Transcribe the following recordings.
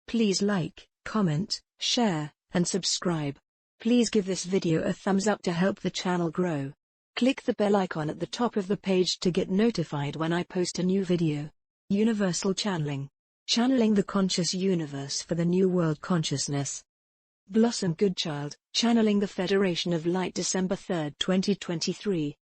Please like, comment, share, and subscribe. Please give this video a thumbs up to help the channel grow. Click the bell icon at the top of the page to get notified when I post a new video. Universal Channeling. Channeling the conscious universe for the new world consciousness. Blossom Goodchild, Channeling the Federation of Light, December 3, 2023.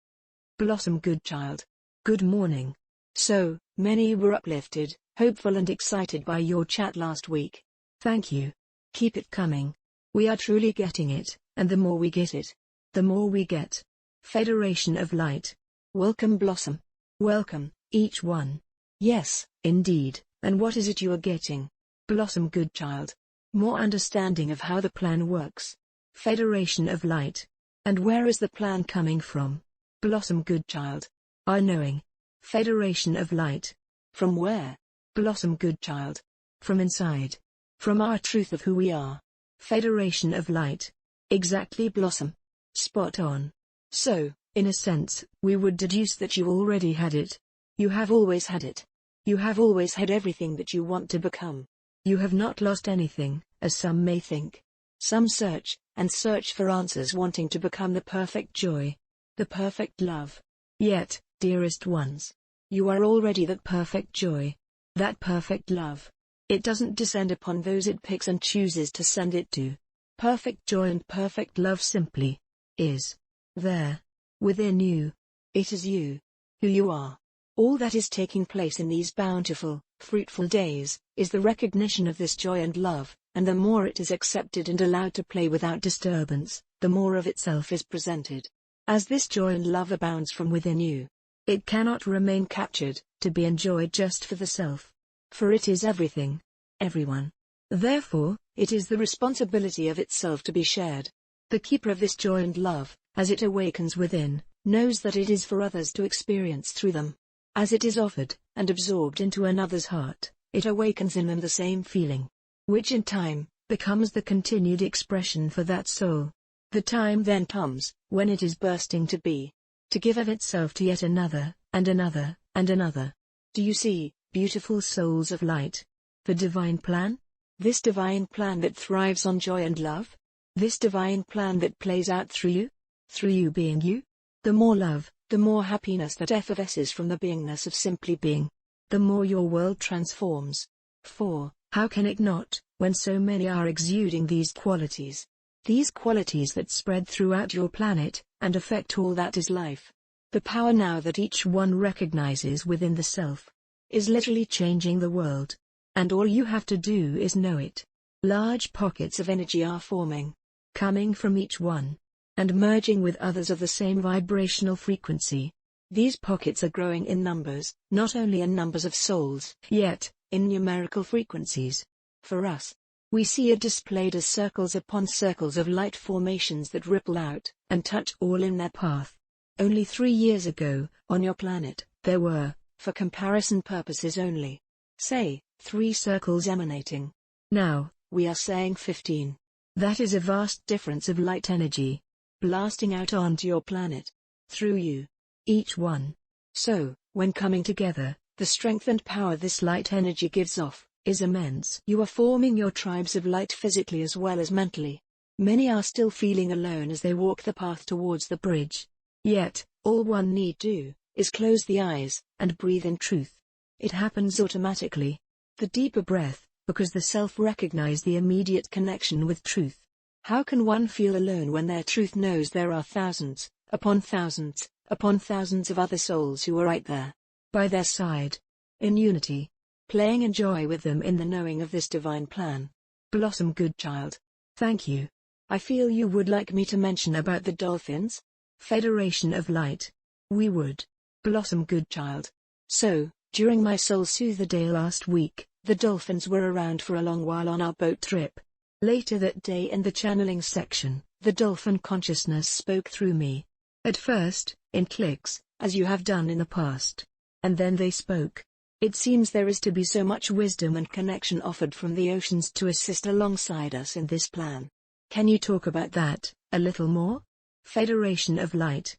Blossom Goodchild. Good morning. So, many were uplifted, hopeful and excited by your chat last week. Thank you. Keep it coming. We are truly getting it, and the more we get it, the more we get. Federation of Light. Welcome Blossom. Welcome, each one. Yes, indeed, and what is it you are getting? Blossom Goodchild. More understanding of how the plan works. Federation of Light. And where is the plan coming from? Blossom Goodchild. Our knowing. Federation of Light. From where? Blossom Goodchild. From inside. From our truth of who we are. Federation of Light. Exactly Blossom. Spot on. So, in a sense, we would deduce that you already had it. You have always had it. You have always had everything that you want to become. You have not lost anything, as some may think. Some search, and search for answers wanting to become the perfect joy. The perfect love. Yet, dearest ones, you are already that perfect joy. That perfect love. It doesn't descend upon those it picks and chooses to send it to. Perfect joy and perfect love simply is there, within you. It is you. Who you are. All that is taking place in these bountiful, fruitful days, is the recognition of this joy and love, and the more it is accepted and allowed to play without disturbance, the more of itself is presented. As this joy and love abounds from within you, it cannot remain captured, to be enjoyed just for the self. For it is everything. Everyone. Therefore, it is the responsibility of itself to be shared. The keeper of this joy and love, as it awakens within, knows that it is for others to experience through them. As it is offered, and absorbed into another's heart, it awakens in them the same feeling, which in time, becomes the continued expression for that soul. The time then comes, when it is bursting to be, to give of itself to yet another, and another, and another. Do you see, beautiful souls of light? The divine plan? This divine plan that thrives on joy and love? This divine plan that plays out through you? Through you being you? The more love, the more happiness that effervesces from the beingness of simply being, the more your world transforms. For, how can it not, when so many are exuding these qualities? These qualities that spread throughout your planet, and affect all that is life. The power now that each one recognizes within the self, is literally changing the world. And all you have to do is know it. Large pockets of energy are forming, coming from each one, and merging with others of the same vibrational frequency. These pockets are growing in numbers, not only in numbers of souls, yet, in numerical frequencies. For us, we see it displayed as circles upon circles of light formations that ripple out, and touch all in their path. Only 3 years ago, on your planet, there were, for comparison purposes only, say, 3 circles emanating. Now, we are saying 15. That is a vast difference of light energy, blasting out onto your planet, through you, each one. So, when coming together, the strength and power this light energy gives off, is immense. You are forming your tribes of light physically as well as mentally. Many are still feeling alone as they walk the path towards the bridge. Yet, all one need do, is close the eyes, and breathe in truth. It happens automatically. The deeper breath, because the self recognize the immediate connection with truth. How can one feel alone when their truth knows there are thousands, upon thousands, upon thousands of other souls who are right there, by their side, in unity, playing in joy with them in the knowing of this divine plan? Blossom Goodchild. Thank you. I feel you would like me to mention about the dolphins? Federation of Light. We would. Blossom Goodchild. So, during my Soul Soother Day last week, the dolphins were around for a long while on our boat trip. Later that day in the channeling section, the dolphin consciousness spoke through me. At first, in clicks, as you have done in the past. And then they spoke. It seems there is to be so much wisdom and connection offered from the oceans to assist alongside us in this plan. Can you talk about that, a little more? Federation of Light.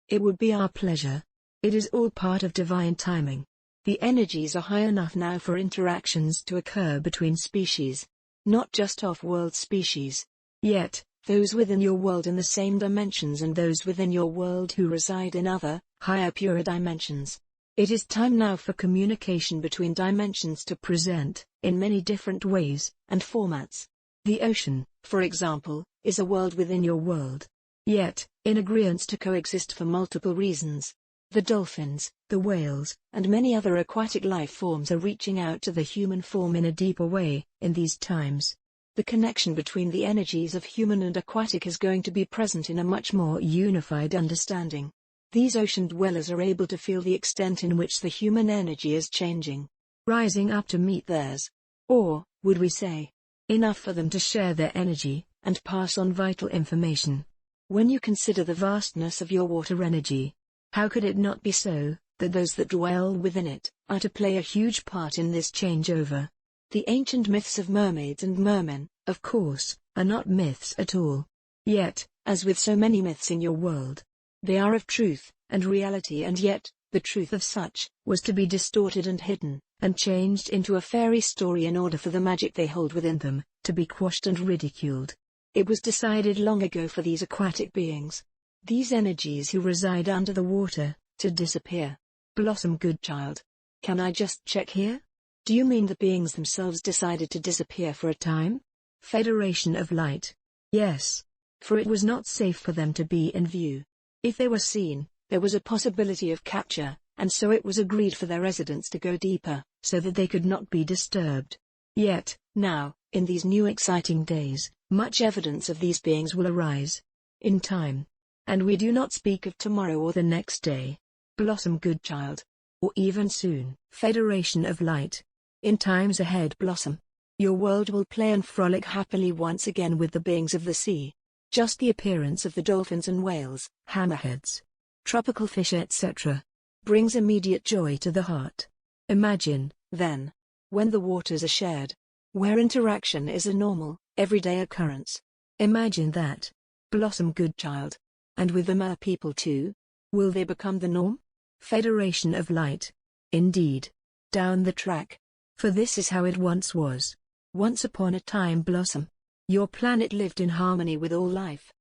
It would be our pleasure. It is all part of divine timing. The energies are high enough now for interactions to occur between species. Not just off-world species. Yet, those within your world in the same dimensions and those within your world who reside in other, higher purer dimensions. It is time now for communication between dimensions to present, in many different ways and formats. The ocean, for example, is a world within your world. Yet, in agreement to coexist for multiple reasons. The dolphins, the whales, and many other aquatic life forms are reaching out to the human form in a deeper way, in these times. The connection between the energies of human and aquatic is going to be present in a much more unified understanding. These ocean dwellers are able to feel the extent in which the human energy is changing, rising up to meet theirs. Or, would we say, enough for them to share their energy, and pass on vital information. When you consider the vastness of your water energy, how could it not be so, that those that dwell within it, are to play a huge part in this changeover? The ancient myths of mermaids and mermen, of course, are not myths at all. Yet, as with so many myths in your world, they are of truth, and reality, and yet, the truth of such, was to be distorted and hidden, and changed into a fairy story in order for the magic they hold within them, to be quashed and ridiculed. It was decided long ago for these aquatic beings, these energies who reside under the water, to disappear. Blossom Goodchild. Can I just check here? Do you mean the beings themselves decided to disappear for a time? Federation of Light. Yes. For it was not safe for them to be in view. If they were seen, there was a possibility of capture, and so it was agreed for their residents to go deeper, so that they could not be disturbed. Yet, now, in these new exciting days, much evidence of these beings will arise. In time. And we do not speak of tomorrow or the next day. Blossom Goodchild. Or even soon. Federation of Light. In times ahead, Blossom. Your world will play and frolic happily once again with the beings of the sea. Just the appearance of the dolphins and whales, hammerheads, tropical fish, etc., brings immediate joy to the heart. Imagine, then, when the waters are shared, where interaction is a normal, everyday occurrence. Imagine that. Blossom Goodchild. And with them are people too? Will they become the norm? Federation of Light. Indeed. Down the track. For this is how it once was. Once upon a time, Blossom. Your planet lived in harmony with all life.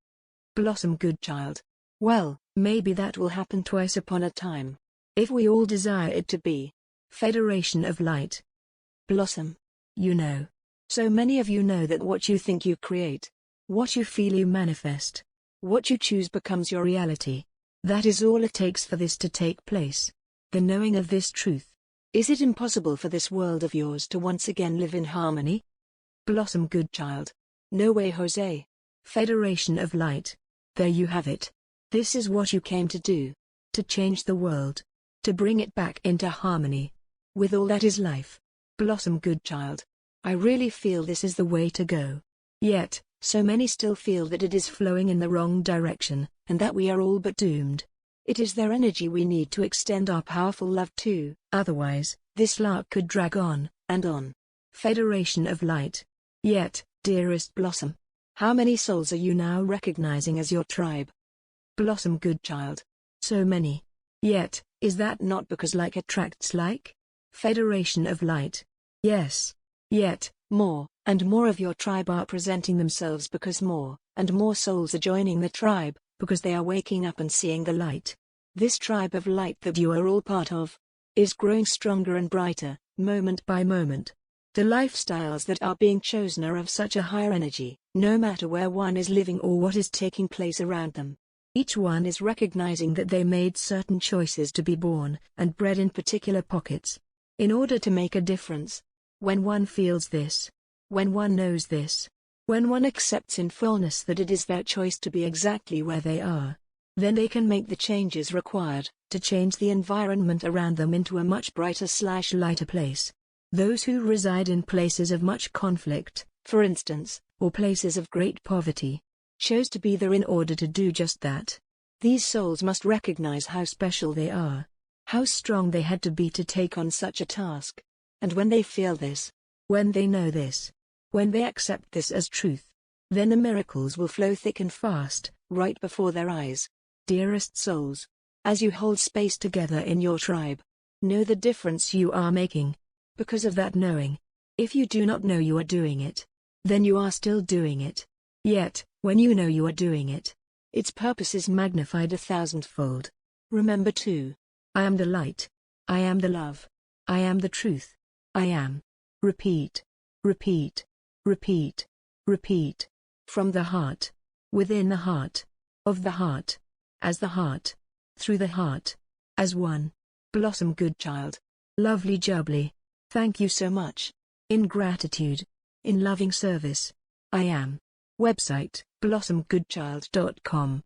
Blossom Goodchild. Well, maybe that will happen twice upon a time. If we all desire it to be. Federation of Light. Blossom. You know. So many of you know that what you think you create. What you feel you manifest. What you choose becomes your reality. That is all it takes for this to take place. The knowing of this truth. Is it impossible for this world of yours to once again live in harmony? Blossom Goodchild. No way, Jose. Federation of Light. There you have it. This is what you came to do. To change the world. To bring it back into harmony. With all that is life. Blossom Goodchild. I really feel this is the way to go. Yet, so many still feel that it is flowing in the wrong direction, and that we are all but doomed. It is their energy we need to extend our powerful love to, otherwise, this lark could drag on, and on. Federation of Light. Yet, dearest Blossom, how many souls are you now recognizing as your tribe? Blossom Goodchild. So many. Yet, is that not because like attracts like? Federation of Light. Yes. Yet, more, and more of your tribe are presenting themselves because more, and more souls are joining the tribe, because they are waking up and seeing the light. This tribe of light that you are all part of, is growing stronger and brighter, moment by moment. The lifestyles that are being chosen are of such a higher energy, no matter where one is living or what is taking place around them. Each one is recognizing that they made certain choices to be born and bred in particular pockets, in order to make a difference. When one feels this, when one knows this, when one accepts in fullness that it is their choice to be exactly where they are, then they can make the changes required to change the environment around them into a much brighter/lighter place. Those who reside in places of much conflict, for instance, or places of great poverty, chose to be there in order to do just that. These souls must recognize how special they are, how strong they had to be to take on such a task. And when they feel this, when they know this, when they accept this as truth, then the miracles will flow thick and fast, right before their eyes. Dearest souls, as you hold space together in your tribe, Know the difference you are making. Because of that knowing. If you do not know you are doing it, then you are still doing it. Yet, when you know you are doing it, its purpose is magnified 1,000-fold. Remember to. I am the light. I am the love. I am the truth. I am. Repeat. Repeat. Repeat. Repeat. From the heart. Within the heart. Of the heart. As the heart. Through the heart. As one. Blossom Goodchild. Lovely jubbly. Thank you so much. In gratitude. In loving service. I am. Website, blossomgoodchild.com.